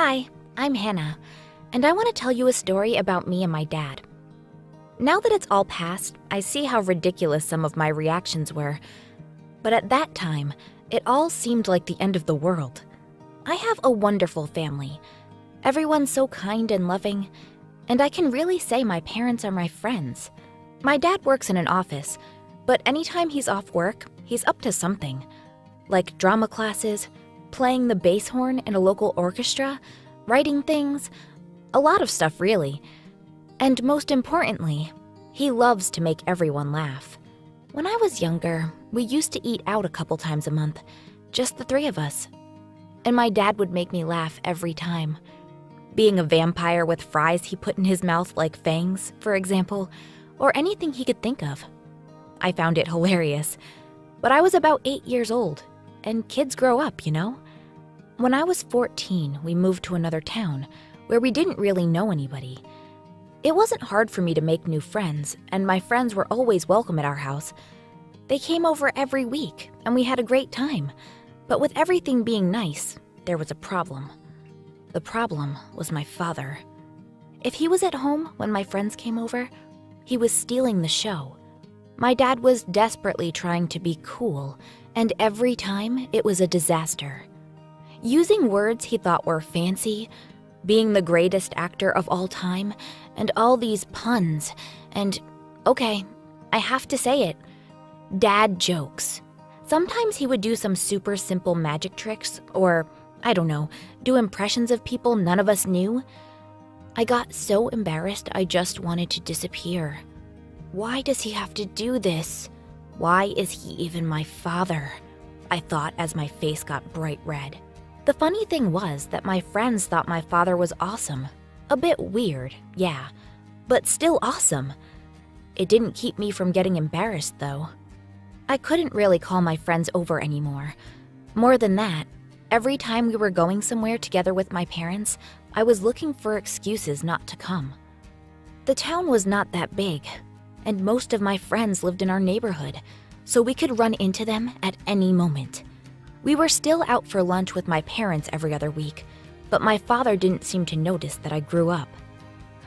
Hi, I'm Hannah, and I want to tell you a story about me and my dad. Now that it's all past, I see how ridiculous some of my reactions were. But at that time, it all seemed like the end of the world. I have a wonderful family. Everyone's so kind and loving, and I can really say my parents are my friends. My dad works in an office, but anytime he's off work, he's up to something. Like drama classes, playing the bass horn in a local orchestra, writing things, a lot of stuff really. And most importantly, he loves to make everyone laugh. When I was younger, we used to eat out a couple times a month, just the three of us. And my dad would make me laugh every time. Being a vampire with fries he put in his mouth like fangs, for example, or anything he could think of. I found it hilarious. But I was about 8 years old, and kids grow up, you know? When I was 14, we moved to another town, where we didn't really know anybody. It wasn't hard for me to make new friends, and my friends were always welcome at our house. They came over every week, and we had a great time. But with everything being nice, there was a problem. The problem was my father. If he was at home when my friends came over, he was stealing the show. My dad was desperately trying to be cool, and every time it was a disaster. Using words he thought were fancy, being the greatest actor of all time, and all these puns, and, okay, I have to say it, dad jokes. Sometimes he would do some super simple magic tricks, or, I don't know, do impressions of people none of us knew. I got so embarrassed I just wanted to disappear. Why does he have to do this? Why is he even my father? I thought as my face got bright red. The funny thing was that my friends thought my father was awesome. A bit weird, yeah, but still awesome. It didn't keep me from getting embarrassed, though. I couldn't really call my friends over anymore. More than that, every time we were going somewhere together with my parents, I was looking for excuses not to come. The town was not that big, and most of my friends lived in our neighborhood, so we could run into them at any moment. We were still out for lunch with my parents every other week, but my father didn't seem to notice that I grew up.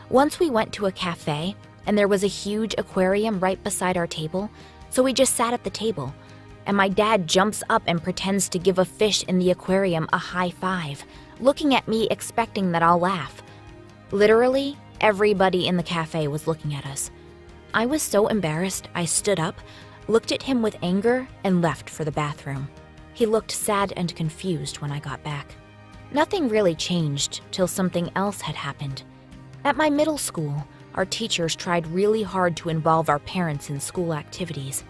Once we went to a cafe, and there was a huge aquarium right beside our table, so we just sat at the table, and my dad jumps up and pretends to give a fish in the aquarium a high five, looking at me expecting that I'll laugh. Literally, everybody in the cafe was looking at us. I was so embarrassed, I stood up, looked at him with anger, and left for the bathroom. He looked sad and confused when I got back. Nothing really changed till something else had happened. At my middle school, our teachers tried really hard to involve our parents in school activities.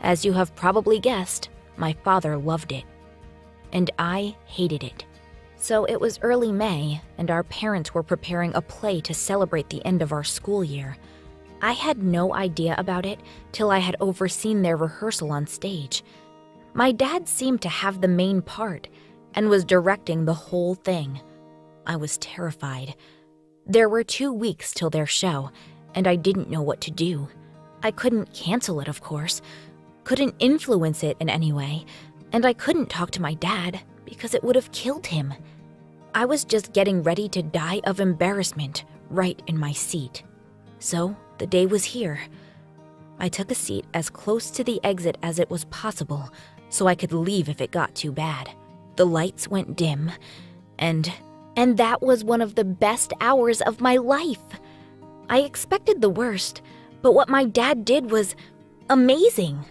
As you have probably guessed, my father loved it. And I hated it. So it was early May, and our parents were preparing a play to celebrate the end of our school year. I had no idea about it till I had overseen their rehearsal on stage. My dad seemed to have the main part and was directing the whole thing. I was terrified. There were 2 weeks till their show, and I didn't know what to do. I couldn't cancel it, of course, couldn't influence it in any way, and I couldn't talk to my dad because it would have killed him. I was just getting ready to die of embarrassment right in my seat. So the day was here. I took a seat as close to the exit as it was possible so I could leave if it got too bad. The lights went dim, and that was one of the best hours of my life. I expected the worst, but what my dad did was amazing.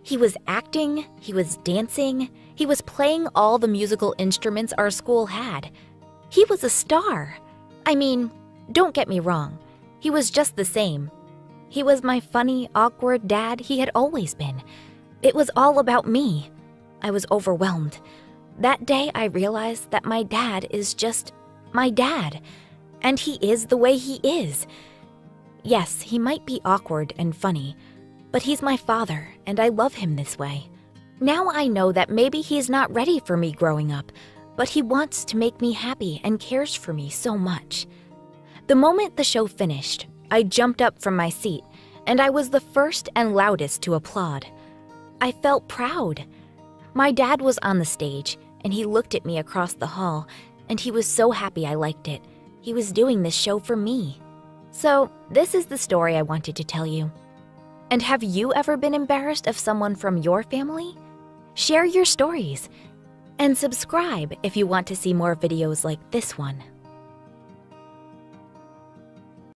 He was acting, he was dancing, he was playing all the musical instruments our school had. He was a star. I mean, don't get me wrong, he was just the same. He was my funny, awkward dad he had always been. It was all about me. I was overwhelmed. That day I realized that my dad is just my dad, and he is the way he is. Yes, he might be awkward and funny, but he's my father, and I love him this way. Now I know that maybe he's not ready for me growing up, but he wants to make me happy and cares for me so much. The moment the show finished, I jumped up from my seat, and I was the first and loudest to applaud. I felt proud. My dad was on the stage, and he looked at me across the hall, and he was so happy I liked it. He was doing this show for me. So, this is the story I wanted to tell you. And have you ever been embarrassed of someone from your family? Share your stories and subscribe if you want to see more videos like this one.